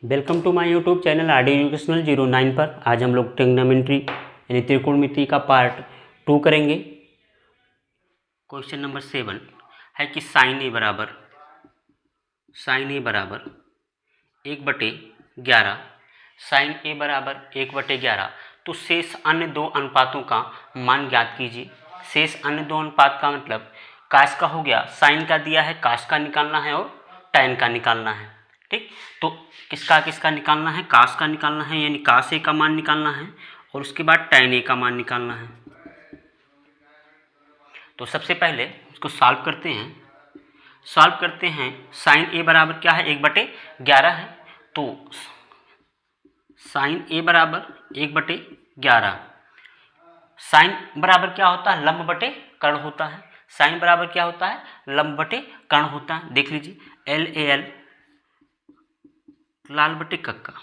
Welcome to my YouTube channel R D educational 09 पर। आज हम लोग ट्रिग्नोमेट्री यानी त्रिकोणमिति का पार्ट 2 करेंगे। क्वेश्चन नंबर 7 है कि साइन ए बराबर 1/11, साइन ए बराबर 1/11। तो शेष अन्य दो अनुपातों का मान ज्ञात कीजिए। शेष अन्य दो अनुपात का मतलब काश का हो गया, साइन का दिया है, काश का निकालना है और टैन का निकालना है। ठीक, तो किसका निकालना है, काश का निकालना है, यानी काश ए का मान निकालना है और उसके बाद टैन ए का मान निकालना है। तो सबसे पहले इसको सॉल्व करते हैं। साइन ए बराबर क्या है, 1/11 है। तो साइन ए बराबर 1/11। साइन बराबर क्या होता है, लंब बटे कर्ण होता है। साइन बराबर क्या होता है, लंब बटे कर्ण होता है। देख लीजिए, LAL लाल बटे कक्का।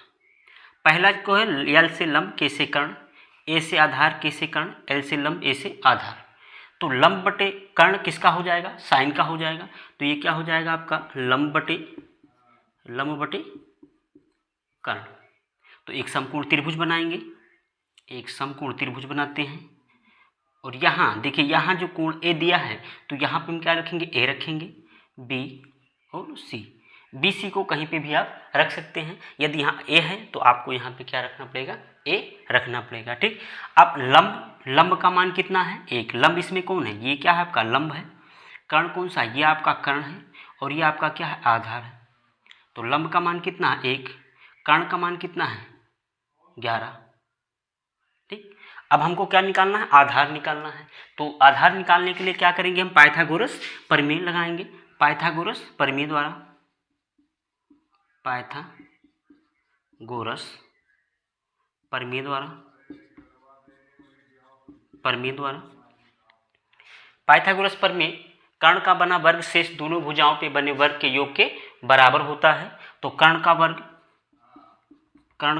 पहला को है L से लंब, K से कर्ण, A से आधार, K से कर्ण, L से लंब, A से आधार। तो लंब बटे कर्ण किसका हो जाएगा, साइन का हो जाएगा। तो ये क्या हो जाएगा आपका, लंब बटे कर्ण। तो एक समकोण त्रिभुज बनाएंगे, एक समकोण त्रिभुज बनाते हैं। और यहाँ देखिए, यहाँ जो कोण ए दिया है तो यहाँ पे हम क्या रखेंगे, ए रखेंगे, बी और सी। बी सी को कहीं पे भी आप रख सकते हैं। यदि यहाँ ए है तो आपको यहाँ पे क्या रखना पड़ेगा, ए रखना पड़ेगा। ठीक, अब लंब का मान कितना है, 1। लंब इसमें कौन है, ये क्या है आपका लंब है। कर्ण कौन सा, ये आपका कर्ण है और ये आपका क्या है, आधार है। तो लंब का मान कितना है, 1। कर्ण का मान कितना है, 11। ठीक, अब हमको क्या निकालना है, आधार निकालना है। तो आधार निकालने के लिए क्या करेंगे, हम पाइथागोरस प्रमेय लगाएंगे। पाइथागोरस प्रमेय पाइथागोरस प्रमेय कर्ण का बना वर्ग शेष दोनों भुजाओं पे बने वर्ग के योग के बराबर होता है। तो कर्ण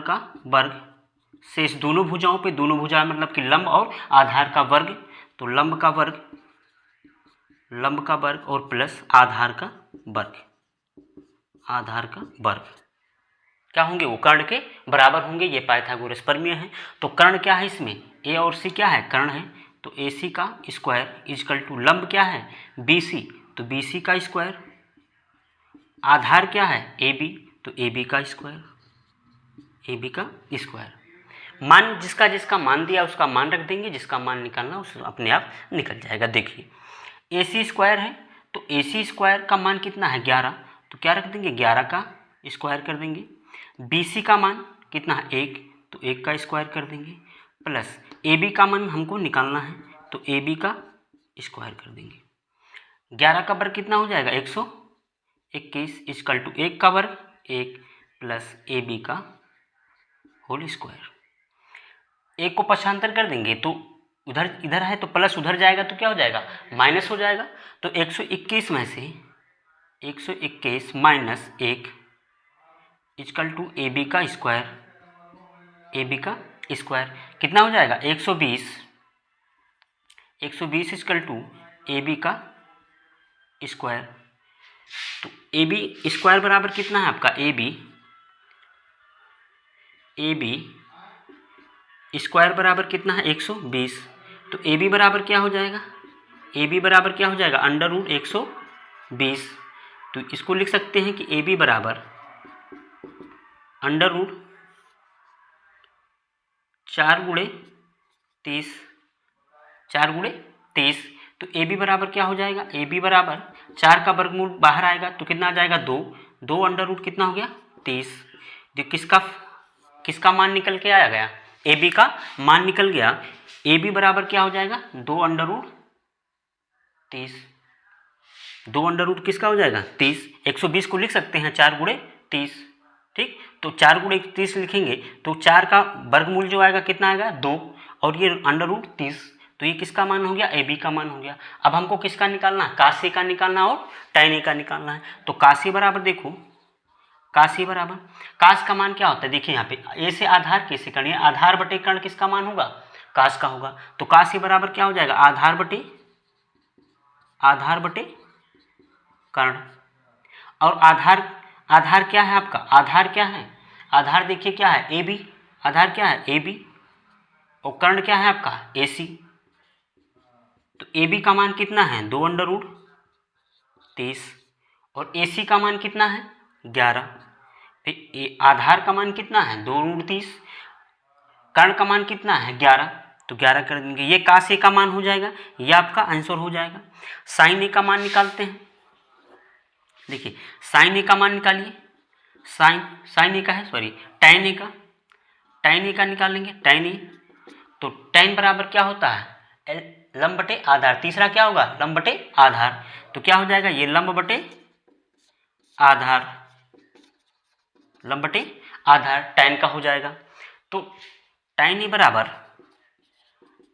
का वर्ग शेष दोनों भुजाओं पे, दोनों भुजाएं मतलब कि लंब और आधार का वर्ग। तो लंब का वर्ग और प्लस आधार का वर्ग क्या होंगे, वो कर्ण के बराबर होंगे। ये पाइथागोरस प्रमेय है। तो कर्ण क्या है इसमें, ए और सी क्या है, कर्ण है। तो ए सी का स्क्वायर इजकल टू लंब क्या है, बी सी, तो बी सी का स्क्वायर। आधार क्या है, ए बी, तो ए बी का स्क्वायर। मान जिसका मान दिया उसका मान रख देंगे, जिसका मान निकालना उस अपने आप निकल जाएगा। देखिए, ए सी स्क्वायर है तो ए सी स्क्वायर का मान कितना है, 11। तो क्या रख देंगे, 11 का स्क्वायर कर देंगे। बी सी का मान कितना है, 1, तो 1 का स्क्वायर कर देंगे। प्लस ए बी का मान हमको निकालना है तो ए बी का स्क्वायर कर देंगे। 11 का वर्ग कितना हो जाएगा, 121 इजकल टू 1 का वर्ग 1 प्लस ए बी का होल स्क्वायर। 1 को पक्षांतर कर देंगे तो इधर है तो प्लस उधर जाएगा तो क्या हो जाएगा, माइनस हो जाएगा। तो 121 में से 121 minus 1 equal to A B का स्क्वायर। कितना हो जाएगा, 120 इजकल टू ए बी का स्क्वायर। तो ए बी स्क्वायर बराबर कितना है आपका, ए बी स्क्वायर बराबर कितना है, 120। तो ए बी बराबर क्या हो जाएगा, अंडर रूट 120। तो इसको लिख सकते हैं कि ए बी बराबर अंडर रूट 4 गुणे 30। तो ए बी बराबर क्या हो जाएगा, ए बी बराबर 4 का वर्गमूल बाहर आएगा तो कितना आ जाएगा, 2 अंडर रूट कितना हो गया, 30। जो किसका मान निकल के आया गया, ए बी का मान निकल गया। ए बी बराबर क्या हो जाएगा, 2 अंडर रूट 30। 2 अंडर रूट किसका हो जाएगा, 30। 120 को लिख सकते हैं 4 गुणे 30। ठीक, तो 4 गुणे 30 लिखेंगे तो 4 का वर्गमूल जो आएगा कितना आएगा, 2, और ये अंडर रूट 30। तो ये किसका मान हो गया, ए बी का मान हो गया। अब हमको किसका निकालना है, काश ए का निकालना और टैन ए का निकालना है। तो काश ए बराबर देखो, काश का मान क्या होता है, देखिए यहाँ पे ए से आधार, के से कर्ण, आधार बटे कर्ण किसका मान होगा, काश का होगा। तो काश ए बराबर क्या हो जाएगा, आधार बटे कर्ण। और आधार क्या है आपका, आधार क्या है, आधार देखिए क्या है, ए बी, आधार क्या है ए बी, और कर्ण क्या है आपका ए सी। तो ए बी का मान कितना है 2√30, और ए सी का मान कितना है 11। फिर आधार का मान कितना है 2√30, कर्ण का मान कितना है 11, तो 11 कर देंगे, ये काश ए का मान हो जाएगा, ये आपका आंसर हो जाएगा। साइन ए का मान निकालते हैं। देखिए साइन ए का मान निकालिए, साइन ए का है सॉरी tan ए का निकालेंगे, tan ए। तो tan बराबर क्या होता है लंब बटे आधार, तीसरा क्या होगा लंब बटे आधार, तो क्या हो जाएगा ये लंब बटे आधार, लंब बटे आधार tan का हो जाएगा। तो tan ए बराबर,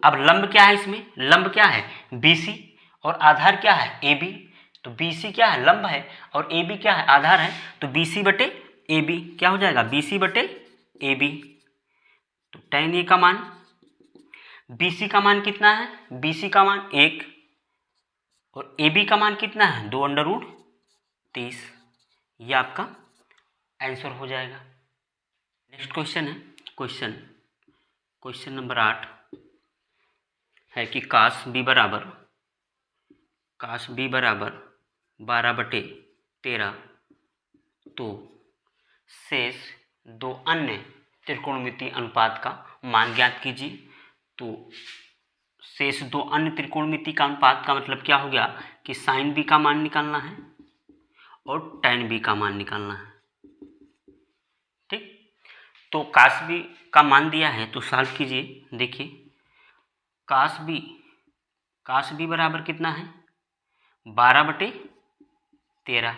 अब लंब क्या है इसमें, लंब क्या है BC और आधार क्या है AB, तो BC क्या है लंब है और AB क्या है आधार है, तो BC बटे AB क्या हो जाएगा BC बटे AB। तो tan ए का मान, BC का मान कितना है, BC का मान 1 और AB का मान कितना है 2√30, ये आपका आंसर हो जाएगा। नेक्स्ट क्वेश्चन है, क्वेश्चन नंबर 8 है कि काश B बराबर 12/13, तो शेष दो अन्य त्रिकोणमितीय अनुपात का मान ज्ञात कीजिए। तो शेष दो अन्य त्रिकोणमितीय का अनुपात का मतलब क्या हो गया कि साइन बी का मान निकालना है और tan बी का मान निकालना है, ठीक। तो काश बी का मान दिया है तो सॉल्व कीजिए। देखिए काश बी बराबर कितना है 12/13,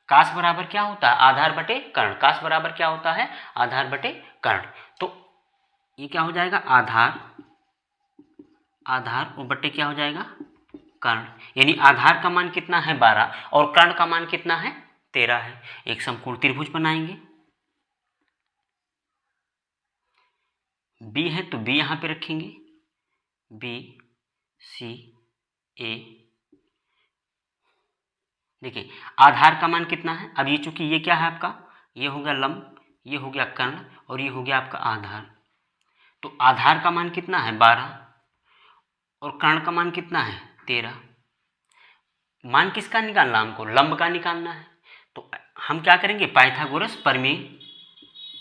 काश बराबर क्या होता है आधार बटे कर्ण, काश बराबर क्या होता है आधार बटे कर्ण। तो ये क्या हो जाएगा आधार और बटे क्या हो जाएगा कर्ण, यानी आधार का मान कितना है 12 और कर्ण का मान कितना है 13 है। एक समकोण त्रिभुज बनाएंगे, बी है तो बी यहां पे रखेंगे, बी सी ए। देखिए आधार का मान कितना है, अब ये चूंकि ये क्या है आपका, ये हो गया लंब, ये हो गया कर्ण और ये हो गया आपका आधार। तो आधार का मान कितना है 12 और कर्ण का मान कितना है 13। मान किसका निकालना हमको, लंब का निकालना है। तो हम क्या करेंगे पाइथागोरस प्रमेय,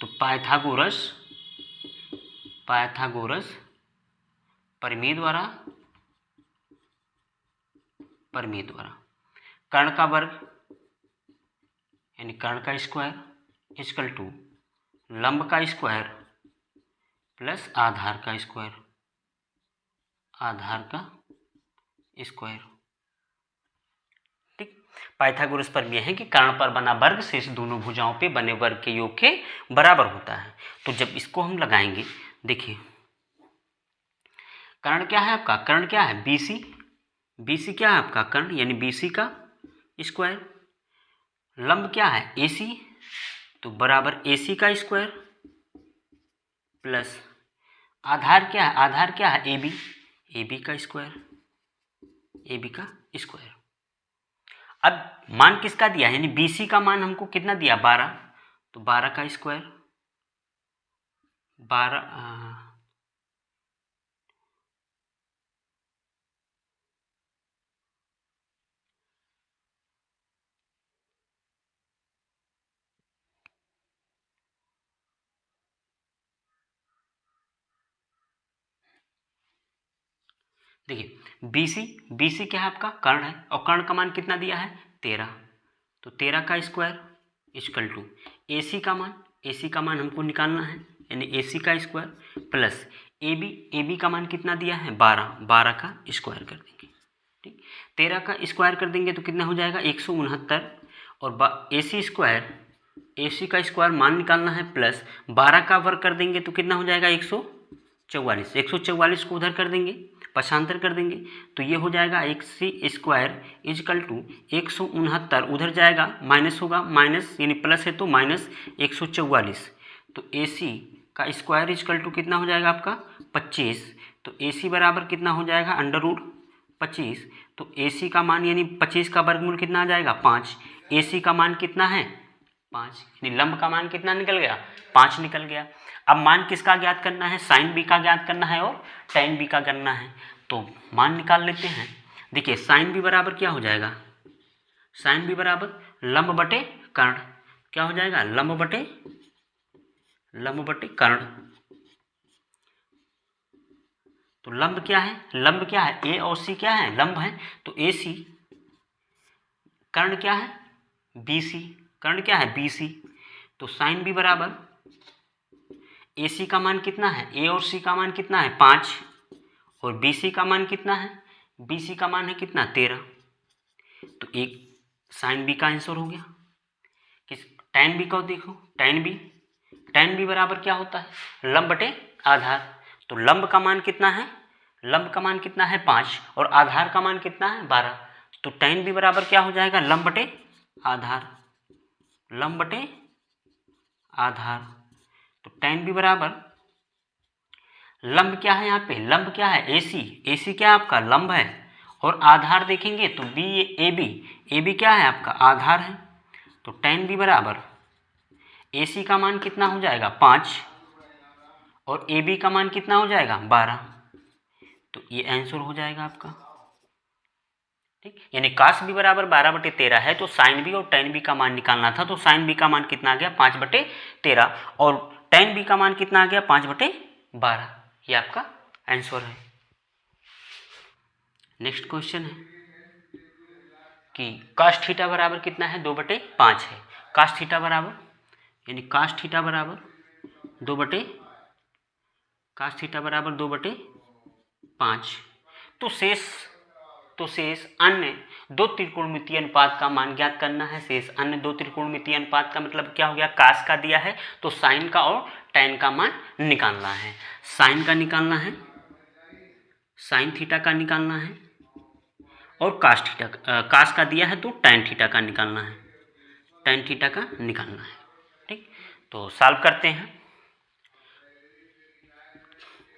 तो पाइथागोरस प्रमेय द्वारा कर्ण का वर्ग यानी कर्ण का स्क्वायर इक्वल टू लंब का स्क्वायर प्लस आधार का स्क्वायर, ठीक। पाइथागोरस प्रमेय है कि कर्ण पर बना वर्ग शेष दोनों भुजाओं पे बने वर्ग के योग के बराबर होता है। तो जब इसको हम लगाएंगे, देखिए कर्ण क्या है आपका, कर्ण क्या है BC क्या है आपका कर्ण यानी BC का स्क्वायर, लंब क्या है AC तो बराबर AC का स्क्वायर प्लस आधार क्या है AB का स्क्वायर। अब मान किसका दिया है, यानी BC का मान हमको कितना दिया 12, तो 12 का स्क्वायर 12 देखिए BC क्या है आपका कर्ण है और कर्ण का मान कितना दिया है 13, तो 13 का स्क्वायर इक्वल टू AC का मान हमको निकालना है यानी AC का स्क्वायर प्लस AB का मान कितना दिया है 12 का स्क्वायर कर देंगे, ठीक। 13 का स्क्वायर कर देंगे तो कितना हो जाएगा 169 और AC का स्क्वायर मान निकालना है प्लस 12 का वर्ग कर देंगे तो कितना हो जाएगा 144 को उधर कर देंगे, पक्षांतर कर देंगे तो ये हो जाएगा AC स्क्वायर इजकल टू 169 उधर जाएगा माइनस होगा, माइनस यानी प्लस है तो माइनस 144, तो AC का स्क्वायर इजकल टू कितना हो जाएगा आपका 25, तो AC बराबर कितना हो जाएगा √25, तो AC का मान यानी 25 का वर्गमूल कितना आ जाएगा 5, AC का मान कितना है 5, यानी लंब का मान कितना निकल गया? 5 निकल गया। अब मान किसका ज्ञात करना है? साइन बी का ज्ञात करना है और टेन बी का करना है। तो मान निकाल लेते हैं। देखिए साइन बी बराबर क्या हो जाएगा? साइन बी बराबर लंब बटे कर्ण। क्या हो जाएगा? लंब बटे कर्ण। तो लंब क्या है? लंब क्या है? ए और सी क्या है? लंब है। तो ए सी। कर्ण क्या है? बी सी। कर्ण क्या है? B C. तो साइन बी बराबर ए सी का मान कितना है? ए और सी का मान कितना है? 5। और बी सी का मान कितना है? बी सी का मान है कितना? 13। तो एक साइन बी का आंसर हो गया। किस tan बी को देखो, tan बी बराबर क्या होता है? लंब बटे आधार। तो लंब का मान कितना है? लंब का मान कितना है? 5 और आधार का मान कितना है? 12। तो tan बी बराबर क्या हो जाएगा? लंब बटे आधार। लंब बटे आधार। तो tan बी बराबर लंब क्या है? यहाँ पे लंब क्या है? AC। AC क्या है आपका? लंब है। और आधार देखेंगे तो ए बी क्या है आपका? आधार है। तो tan बी बराबर AC का मान कितना हो जाएगा? 5 और AB का मान कितना हो जाएगा? 12। तो ये आंसर हो जाएगा आपका। ठीक, यानी काश बी बराबर 12/13 है तो साइन बी और tan बी का मान निकालना था। तो साइन बी का मान कितना आ गया? 5/13 और tan बी का मान कितना आ गया? 5/12। ये आपका आंसर है। नेक्स्ट क्वेश्चन है कि काश थीटा बराबर कितना है? 2/5 है। काश थीटा बराबर यानी काश थीटा बराबर 2/5। तो शेष अन्य दो त्रिकोणमितीय अनुपात का मान ज्ञात करना है। शेष अन्य दो त्रिकोणमितीय अनुपात का मतलब क्या हो गया? काश का दिया है तो साइन का और tan का मान निकालना है। साइन का निकालना है, साइन थीटा का निकालना है और काश का दिया है तो tan थीटा का निकालना है। tan थीटा का निकालना है। ठीक, तो सॉल्व करते हैं।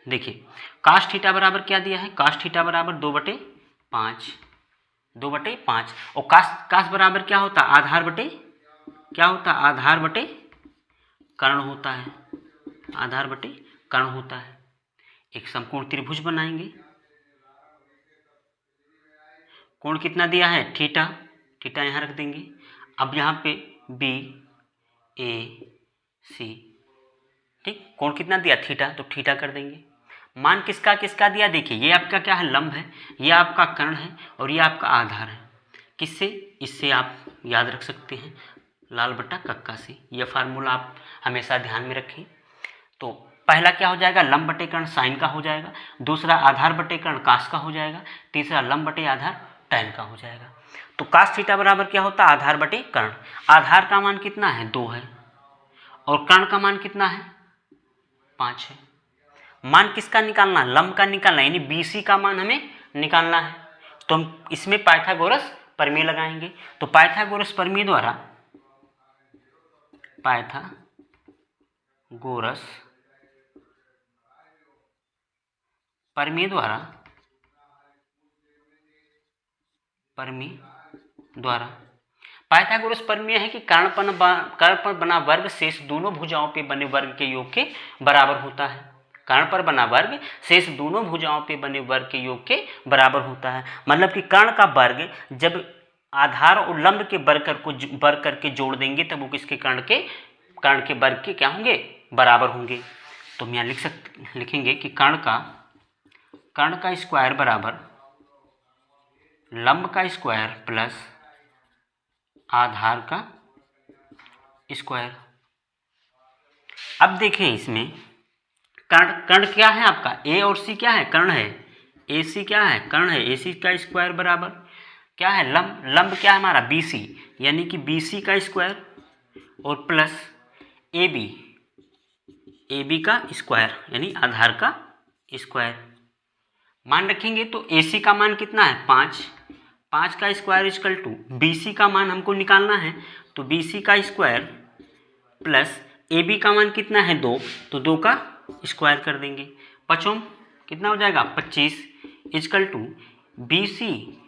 देखिए काश थीटा बराबर क्या दिया है? काश थीटा बराबर 2/5 और काश बराबर क्या होता है? आधार बटे क्या होता है? आधार बटे कर्ण होता है। आधार बटे कर्ण होता है। एक समकोण त्रिभुज बनाएंगे। कोण कितना दिया है? थीटा। थीटा यहाँ रख देंगे। अब यहाँ पे बी ए सी। ठीक, कोण कितना दिया? थीटा। तो थीटा कर देंगे। मान किसका किसका दिया? देखिए ये आपका क्या है? लंब है, ये आपका कर्ण है और ये आपका आधार है। किससे? इससे आप याद रख सकते हैं, लाल बट्टा कक्का से। यह फार्मूला आप हमेशा ध्यान में रखें। तो पहला क्या हो जाएगा? लंब बटे कर्ण साइन का हो जाएगा। दूसरा आधार बटे कर्ण काश का हो जाएगा। तीसरा लंब बटे आधार tan का हो जाएगा। तो काश थीटा बराबर क्या होता है? आधार बटे कर्ण। आधार का मान कितना है? 2 है और कर्ण का मान कितना है? 5 है। मान किसका निकालना? लंब का निकालना, यानी BC का मान हमें निकालना है। तो हम इसमें पाइथागोरस प्रमेय लगाएंगे। तो पाइथागोरस प्रमेय द्वारा पाइथागोरस प्रमेय है कि कर्ण पर बना वर्ग शेष दोनों भुजाओं पे बने वर्ग के योग के बराबर होता है। कर्ण पर बना वर्ग शेष दोनों भुजाओं पे बने वर्ग के योग के बराबर होता है। मतलब कि कर्ण का वर्ग जब आधार और लंब के वर्ग करके जोड़ देंगे तब वो किसके? कर्ण के वर्ग के क्या होंगे? बराबर होंगे। तो हम यहाँ लिखेंगे कि कर्ण का स्क्वायर बराबर लंब का स्क्वायर प्लस आधार का स्क्वायर। अब देखें इसमें कर्ण क्या है आपका? ए और सी क्या है? कर्ण है। ए सी क्या है? कर्ण है। ए सी का स्क्वायर बराबर क्या है? लंब क्या है हमारा? बी सी, यानी कि बी सी का स्क्वायर और प्लस ए बी का स्क्वायर यानी आधार का स्क्वायर। मान रखेंगे तो ए सी का मान कितना है? 5 का square equal to B C का मान हमको निकालना है। तो बी सी का स्क्वायर प्लस ए बी का मान कितना है? 2, तो 2 का स्क्वायर कर देंगे। पचों कितना हो जाएगा? 25 इक्वल टू बी सी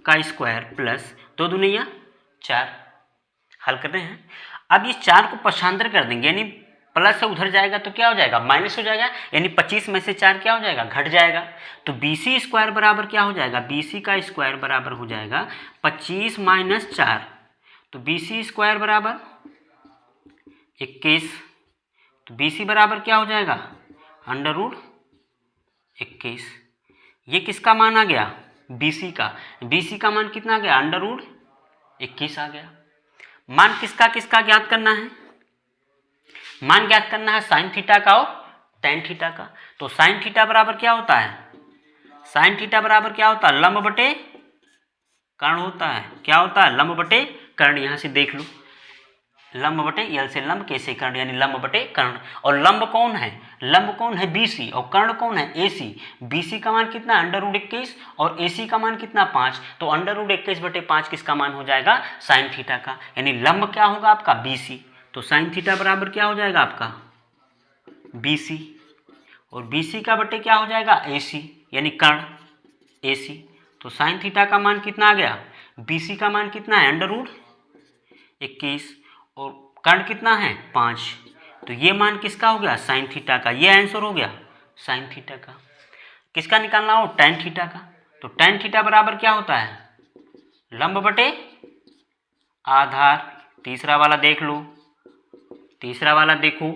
का स्क्वायर प्लस 2 दूनी 4। हल करते हैं। अब इस 4 को पक्षांतर कर देंगे, यानी प्लस से उधर जाएगा तो क्या हो जाएगा, माइनस हो जाएगा, यानी 25 में से 4 क्या हो जाएगा, घट जाएगा। तो BC स्क्वायर बराबर क्या हो जाएगा, BC का स्क्वायर बराबर हो जाएगा 25 माइनस 4। तो BC स्क्वायर बराबर 21। तो BC बराबर क्या हो जाएगा, अंडर रूट 21। ये किसका मान आ गया, BC का। BC का मान कितना आ गया, अंडर रूट 21 आ गया। मान किसका किसका ज्ञात करना है, मान ज्ञात करना है साइन थीटा का और टेन थीटा का। तो साइन थीटा बराबर क्या होता है, साइन थीटा बराबर क्या होता है, लंब बटे कर्ण होता है। क्या होता है, लंब बटे कर्ण। यहाँ से देख लो, लंब बटे यल से लंब, कैसे कर्ण, यानी लंब बटे कर्ण। और लंब कौन है, लंब कौन है BC, और कर्ण कौन है AC। BC का मान कितना, अंडर रूट 21, और AC का मान कितना 5। तो अंडर रूट 21 बटे 5 किसका मान हो जाएगा, साइन थीटा का, यानी लंब क्या होगा आपका BC। तो साइन थीटा बराबर क्या हो जाएगा आपका BC, और BC का बटे क्या हो जाएगा AC, यानी कर्ण AC। तो साइन थीटा का मान कितना आ गया, BC का मान कितना है, अंडर रूट 21, और कर्ण कितना है 5। तो ये मान किसका हो गया, साइन थीटा का। ये आंसर हो गया साइन थीटा का। किसका निकालना हो, टेन थीटा का। तो टेन थीटा बराबर क्या होता है, लंब बटे आधार। तीसरा वाला देख लो, तीसरा वाला देखो,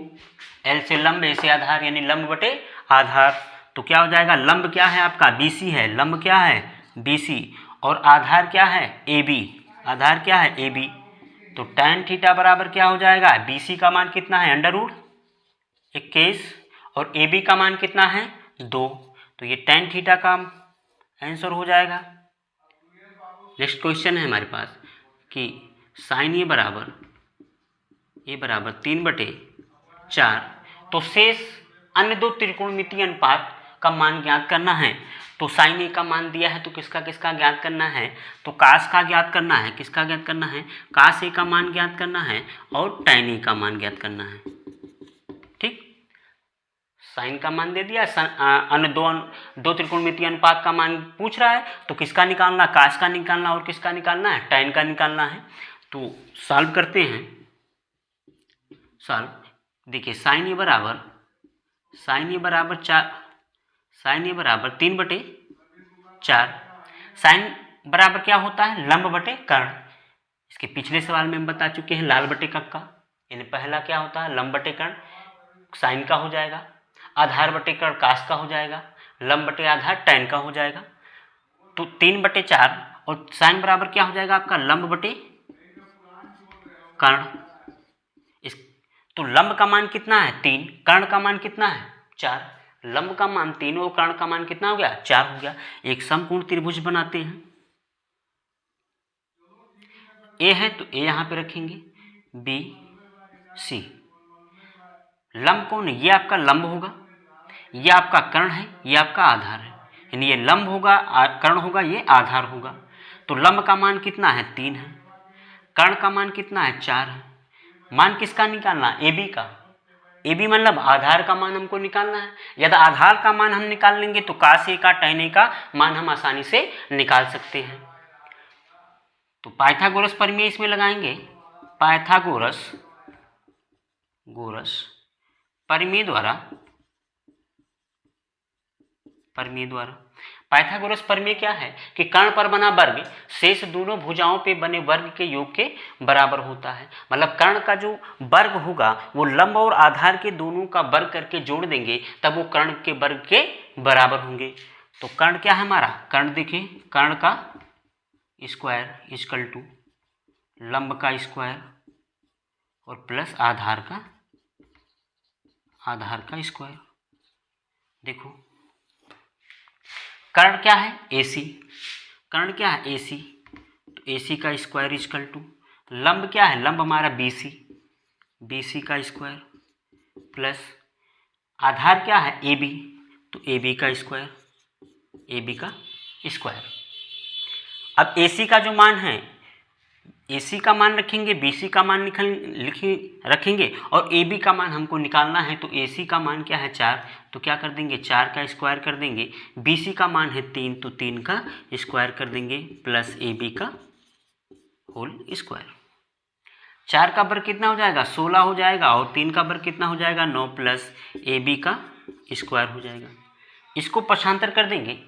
L से लंब A से आधार, यानी लंब बटे आधार। तो क्या हो जाएगा, लंब क्या है आपका BC है, लंब क्या है BC, और आधार क्या है AB, आधार क्या है AB। तो tan थीटा बराबर क्या हो जाएगा, BC का मान कितना है, अंडर रूट 21, और AB का मान कितना है 2। तो ये tan थीटा का आंसर हो जाएगा। नेक्स्ट क्वेश्चन है हमारे पास कि साइन ए बराबर 3/4। तो शेष अन्य दो त्रिकोणमितीय अनुपात का मान ज्ञात करना है। तो साइन ए का मान दिया है, तो किसका किसका ज्ञात करना है, तो कास का ज्ञात करना है। किसका ज्ञात करना है, कास ए का मान ज्ञात करना है, और tan ए का मान ज्ञात करना है। ठीक, साइन का मान दे दिया, अन्य दो त्रिकोणमितीय अनुपात का मान पूछ रहा है, तो किसका निकालना, कास का निकालना, और किसका निकालना है, tan का निकालना है। तो सॉल्व करते हैं, सॉल्व। देखिए साइन ए बराबर 3/4। साइन बराबर क्या होता है, लंब बटे कर्ण। इसके पिछले सवाल में हम बता चुके हैं, लाल बटे कक्का, यानी पहला क्या होता है, लंब बटे कर्ण साइन का हो जाएगा, आधार बटे कर्ण कास का हो जाएगा, लंब बटे आधार tan का हो जाएगा। तो 3/4, और साइन बराबर क्या हो जाएगा आपका, लंब बटे कर्ण। इस तो लंब का मान कितना है 3, कर्ण का मान कितना है 4। लंब का मान 3 और कर्ण का मान कितना हो गया, 4 हो गया। एक समकोण त्रिभुज बनाते हैं। ए है तो ए यहां पे रखेंगे, बी सी। लंब कौन है, ये आपका लंब होगा, ये आपका कर्ण है, ये आपका आधार है, यानी ये लंब होगा, कर्ण होगा, ये आधार होगा। तो लंब का मान कितना है 3 है, कर्ण का मान कितना है 4 है। मान किसका निकालना, AB का। AB मतलब आधार का मान हमको निकालना है। यदि आधार का मान हम निकाल लेंगे तो कास ए का tan ए का मान हम आसानी से निकाल सकते हैं। तो पाइथागोरस प्रमेय इसमें लगाएंगे। पाइथागोरस प्रमेय द्वारा पाइथागोरस प्रमेय क्या है कि कर्ण पर बना वर्ग शेष दोनों भुजाओं पे बने वर्ग के योग के बराबर होता है। मतलब कर्ण का जो वर्ग होगा वो लंब और आधार के दोनों का वर्ग करके जोड़ देंगे, तब वो कर्ण के वर्ग के बराबर होंगे। तो कर्ण क्या है हमारा, कर्ण देखिए, कर्ण का स्क्वायर इक्वल टू लंब का स्क्वायर और प्लस आधार का स्क्वायर। देखो कर्ण क्या है AC, कर्ण क्या है AC, तो AC का स्क्वायर इक्वल टू लंब क्या है, लंब हमारा BC का स्क्वायर प्लस आधार क्या है AB, तो AB का स्क्वायर। अब AC का जो मान है, AC का मान रखेंगे, BC का मान रखेंगे, और AB का मान हमको निकालना है। तो AC का मान क्या है 4, तो क्या कर देंगे 4 का स्क्वायर कर देंगे। BC का मान है 3, तो 3 का स्क्वायर कर देंगे प्लस AB का होल स्क्वायर। 4 का वर्ग कितना हो जाएगा 16 हो जाएगा, और 3 का वर्ग कितना हो जाएगा 9 प्लस AB का स्क्वायर हो जाएगा। इसको पक्षांतर कर देंगे,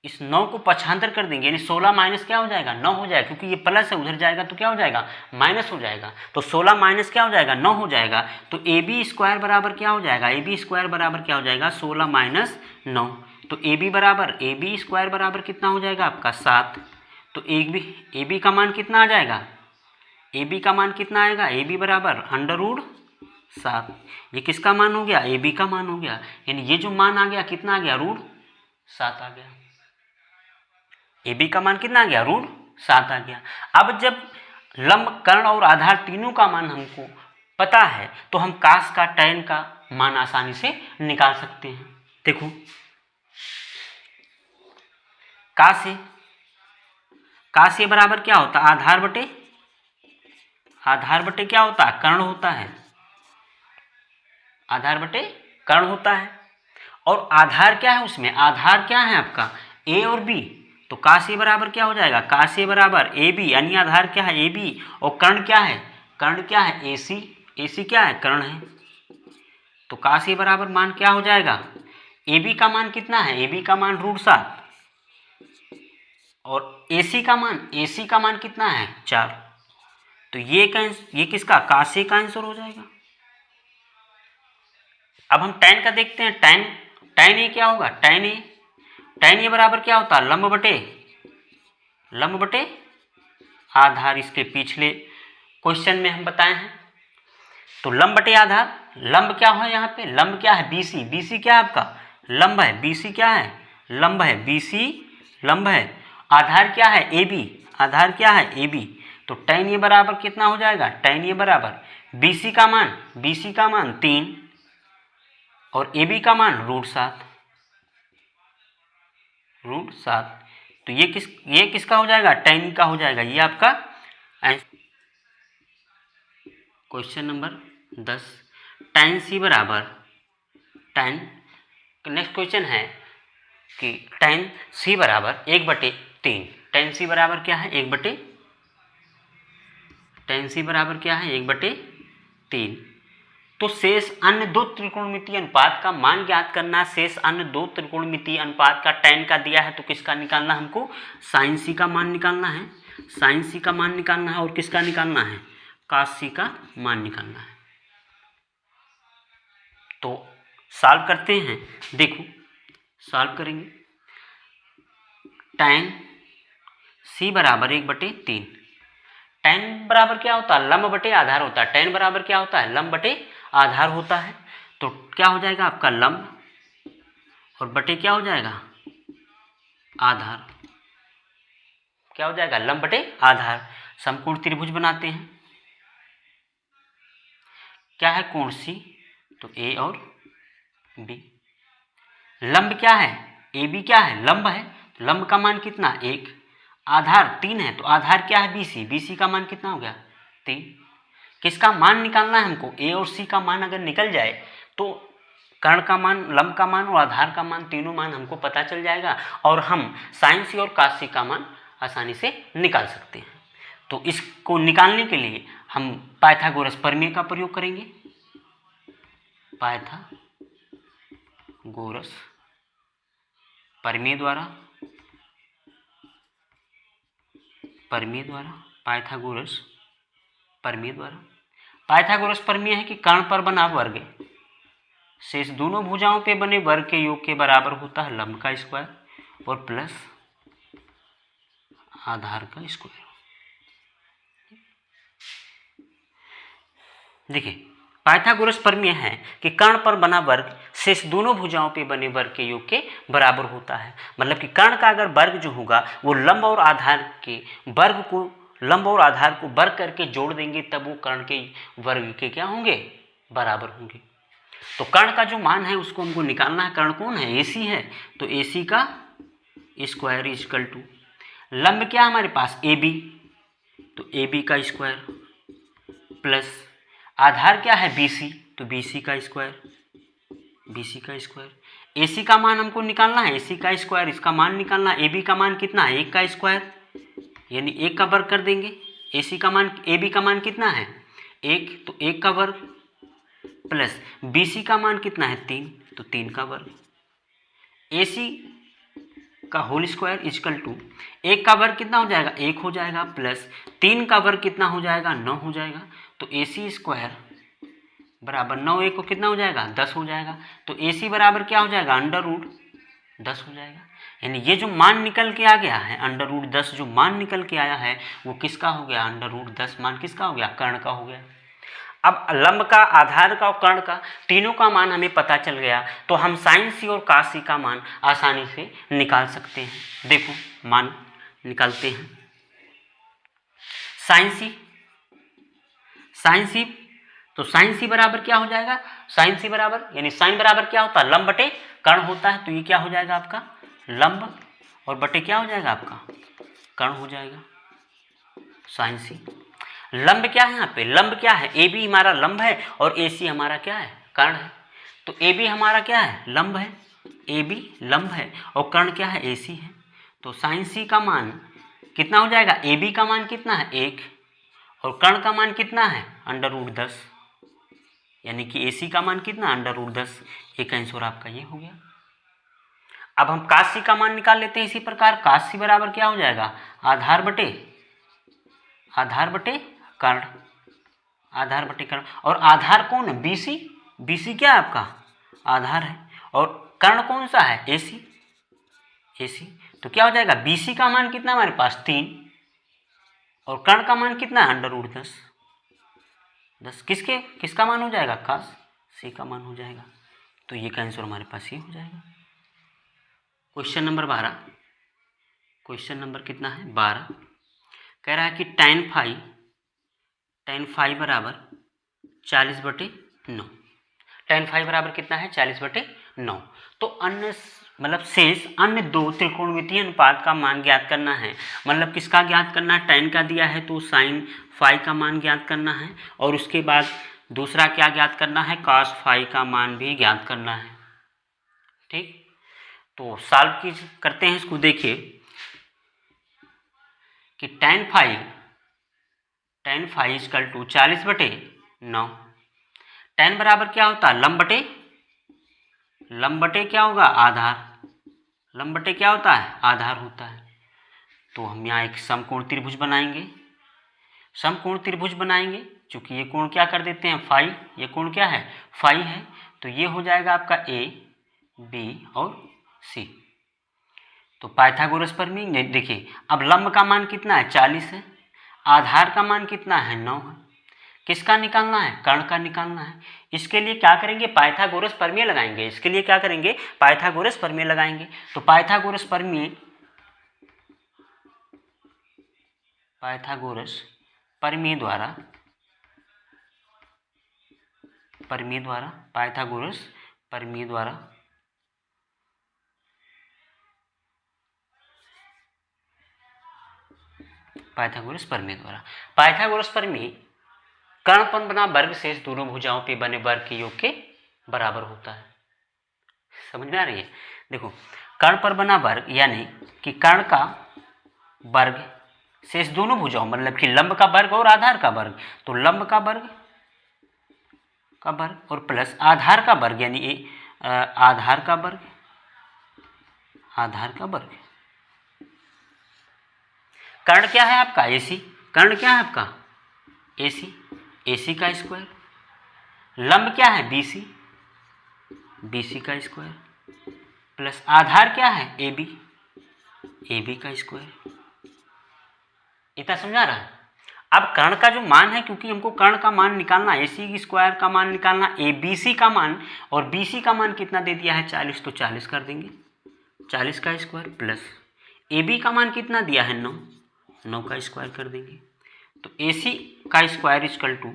इस 9 को पक्षांतर कर देंगे, यानी 16 माइनस क्या हो जाएगा 9 हो जाएगा, क्योंकि ये प्लस है उधर जाएगा तो क्या हो जाएगा माइनस हो जाएगा। तो 16 माइनस क्या हो जाएगा 9 हो जाएगा। तो AB स्क्वायर बराबर क्या हो जाएगा, AB स्क्वायर बराबर क्या हो जाएगा 16 माइनस 9। तो AB स्क्वायर बराबर कितना हो जाएगा आपका 7। तो AB का मान कितना आ जाएगा, AB का मान कितना आएगा, AB बराबर √7। ये किसका मान हो गया, AB का मान हो गया, यानी ये जो मान आ गया कितना आ गया √7 आ गया। AB का मान कितना आ गया √7 आ गया। अब जब लंब, कर्ण और आधार तीनों का मान हमको पता है तो हम कास का, tan का मान आसानी से निकाल सकते हैं। देखो कास ए बराबर क्या होता है, आधार बटे क्या होता है कर्ण होता है, आधार बटे कर्ण होता है। और आधार क्या है उसमें, आधार क्या है आपका A और B। तो काश ए बराबर क्या हो जाएगा, काश ए बराबर AB, यानी आधार क्या है AB, और कर्ण क्या है AC, AC क्या है कर्ण है। तो काश ए बराबर मान क्या हो जाएगा, AB का मान कितना है, AB का मान √7, और AC का मान कितना है 4। तो ये किसका, काश ए का आंसर हो जाएगा। अब हम tan का देखते हैं, tan ए क्या होगा, tan ए बराबर क्या होता है लंब बटे आधार। इसके पिछले क्वेश्चन में हम बताए हैं। तो लंब बटे आधार, लंब क्या है यहाँ पे, लंब क्या है BC क्या है आपका लंब है, BC क्या है लंब है, BC लंब है। आधार क्या है AB। तो tan ए बराबर कितना हो जाएगा, tan ए बराबर BC का मान 3 और AB का मान √7। तो ये किसका हो जाएगा, tan ई का हो जाएगा। ये आपका answer. Question number 10, tan C बराबर नेक्स्ट क्वेश्चन है कि tan C बराबर 1/3। tan C बराबर क्या है 1/3। तो शेष अन्य दो त्रिकोणमितीय अनुपात का मान ज्ञात करना। शेष अन्य दो त्रिकोणमितीय अनुपात का tan का दिया है तो किसका निकालना, हमको sin C का मान निकालना है, और किसका निकालना है, cos C का मान निकालना है। तो सॉल्व करते हैं, देखो सॉल्व करेंगे। tan C बराबर 1/3। tan बराबर क्या होता है, लंब बटे आधार होता है। tan बराबर क्या होता है, लंब बटे आधार होता है। तो क्या हो जाएगा आपका लंब, और बटे क्या हो जाएगा आधार, क्या हो जाएगा लंब बटे आधार। समकोण त्रिभुज बनाते हैं, क्या है कोण C, तो A और B। लंब क्या है AB, क्या है लंब है, तो लंब का मान कितना 1, आधार 3 है, तो आधार क्या है BC का मान कितना हो गया 3। किसका मान निकालना है हमको, A और C का मान अगर निकल जाए तो कर्ण का मान, लंब का मान और आधार का मान, तीनों मान हमको पता चल जाएगा, और हम sin C और cos C का मान आसानी से निकाल सकते हैं। तो इसको निकालने के लिए हम पाइथागोरस प्रमेय का प्रयोग करेंगे। पाइथागोरस प्रमेय द्वारा पाइथागोरस प्रमेय है कि कर्ण पर बना वर्ग शेष दोनों भुजाओं पे बने वर्ग के योग के बराबर होता है लंब का स्क्वायर और प्लस आधार का स्क्वायर। देखिए पाइथागोरस प्रमेय है कि कर्ण पर बना वर्ग शेष दोनों भुजाओं पे बने वर्ग के योग के बराबर होता है। मतलब कि कर्ण का अगर वर्ग जो होगा वो लंब और आधार को वर्ग करके जोड़ देंगे, तब वो कर्ण के वर्ग के क्या होंगे बराबर होंगे। तो कर्ण का जो मान है उसको हमको निकालना है। कर्ण कौन है, AC है, तो AC का स्क्वायर इक्वल टू लंब क्या हमारे पास AB, तो AB का स्क्वायर प्लस आधार क्या है BC, तो BC का स्क्वायर AC का मान हमको निकालना है, AC का स्क्वायर, इसका मान निकालना है। AB का मान कितना है 1 का स्क्वायर, यानी 1 का वर्ग कर देंगे। AC का मान, AB का मान कितना है 1 तो 1 का वर्ग प्लस BC का मान कितना है 3 तो 3 का वर्ग, AC का होल स्क्वायर इजकल टू 1 का वर्ग कितना हो जाएगा 1 हो जाएगा प्लस 3 का वर्ग कितना हो जाएगा 9 हो जाएगा। तो AC स्क्वायर बराबर 9 1 को कितना हो जाएगा 10 हो जाएगा। तो AC बराबर क्या हो जाएगा अंडर रूट 10 हो जाएगा। यानी ये जो मान निकल के आ गया है अंडर रूट 10 जो मान निकल के आया है वो किसका हो गया अंडर रूट 10 मान किसका हो गया कर्ण का हो गया। अब लंब का आधार का और कर्ण का तीनों का मान हमें पता चल गया तो हम साइन सी और cos सी का मान आसानी से निकाल सकते हैं। देखो मान निकालते हैं। साइन सी तो साइन सी बराबर क्या हो जाएगा साइन सी बराबर यानी साइन बराबर क्या होता है लंब बटे कर्ण होता है। तो ये क्या हो जाएगा आपका लंब और बटे क्या हो जाएगा आपका कर्ण हो जाएगा साइन सी। लंब क्या है यहाँ पे लंब क्या है ए बी हमारा लंब है और ए सी हमारा क्या है कर्ण है। तो ए बी हमारा क्या है लंब है ए बी लंब है और कर्ण क्या है ए सी है। तो साइन सी का मान कितना हो जाएगा ए बी का मान कितना है 1 और कर्ण का मान कितना है अंडर रूट 10 यानी कि ए सी का मान कितना अंडर रूट 10। एक आंसर आपका ये हो गया। अब हम cos सी का मान निकाल लेते हैं इसी प्रकार cos सी बराबर क्या हो जाएगा आधार बटे कर्ण आधार बटे कर्ण और आधार कौन है BC BC क्या है आपका आधार है और कर्ण कौन सा है AC तो क्या हो जाएगा BC का मान कितना हमारे पास 3 और कर्ण का मान कितना है अंडर रूट 10 किसका मान हो जाएगा cos सी का मान हो जाएगा। तो ये का आंसर हमारे पास ये हो जाएगा। क्वेश्चन नंबर 12 क्वेश्चन नंबर कितना है 12 कह रहा है कि tan फाई बराबर 40/9 tan फाई बराबर कितना है 40/9। तो अन्य मतलब शेष अन्य दो त्रिकोणमितीय अनुपात का मान ज्ञात करना है। मतलब किसका ज्ञात करना है tan का दिया है तो sin फाई का मान ज्ञात करना है और उसके बाद दूसरा क्या ज्ञात करना है cos फाई का मान भी ज्ञात करना है। ठीक तो सॉल्व करते हैं इसको। देखिए कि tan phi equal to 40/9 tan बराबर क्या होता है लंब बटे क्या होगा आधार लंब बटे क्या होता है आधार होता है। तो हम यहाँ एक समकोण त्रिभुज बनाएंगे चूंकि ये कोण क्या कर देते हैं फाई ये कोण क्या है फाई है। तो ये हो जाएगा आपका A B और C। तो पाइथागोरस प्रमेय देखिए अब लंब का मान कितना है 40 है आधार का मान कितना है 9 है। किसका निकालना है कर्ण का निकालना है। इसके लिए क्या करेंगे पाइथागोरस प्रमेय लगाएंगे। इसके लिए क्या करेंगे पाइथागोरस प्रमेय लगाएंगे। तो पाइथागोरस प्रमेय द्वारा पाइथागोरस प्रमेय कर्णपन बना वर्ग शेष दोनों भुजाओं पे बने वर्ग के योग के बराबर होता है। समझ में आ रही है। देखो कर्ण पर बना वर्ग यानी कि कर्ण का वर्ग शेष दोनों भुजाओं मतलब कि लंब का वर्ग और आधार का वर्ग। तो लंब का वर्ग और प्लस आधार का वर्ग यानी आधार का वर्ग। कर्ण क्या है आपका AC कर्ण क्या है आपका AC का स्क्वायर। लंब क्या है BC का स्क्वायर प्लस आधार क्या है AB का स्क्वायर। इतना समझा रहा है। अब कर्ण का जो मान है क्योंकि हमको कर्ण का मान निकालना AC स्क्वायर का मान निकालना ABC का मान और BC का मान कितना दे दिया है 40 तो 40 कर देंगे 40 का स्क्वायर प्लस AB का मान कितना दिया है 9 का स्क्वायर कर देंगे। तो AC का स्क्वायर इजकल टू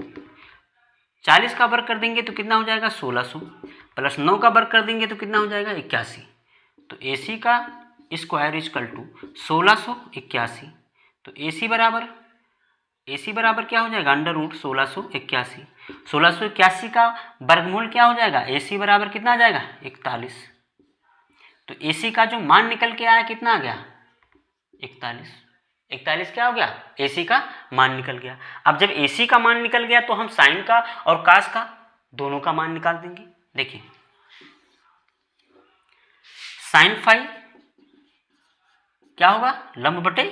40 का वर्ग कर देंगे तो कितना हो जाएगा 1600 प्लस 9 का वर्ग कर देंगे तो कितना हो जाएगा 81। तो AC का स्क्वायर इजकल टू 1681। तो AC बराबर क्या हो जाएगा अंडर रूट 1681 का वर्गमूल क्या हो जाएगा AC बराबर कितना आ जाएगा 41। तो AC का जो मान निकल के आया कितना आ गया 41 41 क्या हो गया, AC का मान निकल गया। अब जब AC का मान निकल गया तो हम साइन का और कास का दोनों का मान निकाल देंगे। देखिए साइन फाई क्या होगा, लंब बटे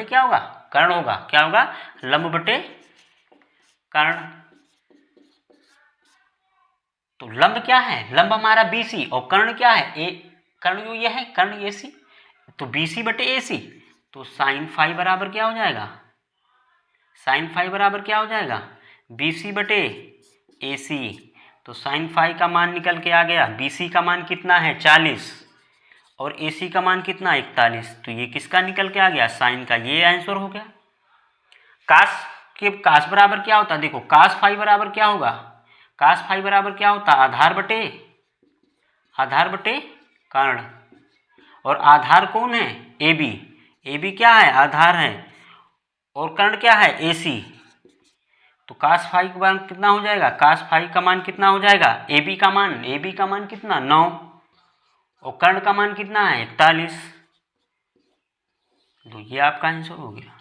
क्या होगा, कर्ण होगा। क्या होगा, लंब बटे कर्ण। तो लंब क्या है, लंब हमारा BC और कर्ण क्या है, कर्ण जो ये है कर्ण AC, तो BC बटे AC। तो साइन फाई बराबर क्या हो जाएगा, साइन फाई बराबर क्या हो जाएगा, BC बटे AC। तो साइन फाई का मान निकल के आ गया, BC का मान कितना है 40 और AC का मान कितना 41। तो ये किसका निकल के आ गया, साइन का। ये आंसर हो गया। कास बराबर क्या होता है, देखो कास फाई बराबर क्या होगा, कास फाई बराबर क्या होता है, आधार बटे कर्ण। और आधार कौन है, AB क्या है, आधार है, और कर्ण क्या है, AC। तो कास फाई का मान कितना हो जाएगा, कास फाई का मान कितना हो जाएगा, AB का मान कितना 9 और कर्ण का मान कितना है 41। तो ये आपका आंसर हो गया।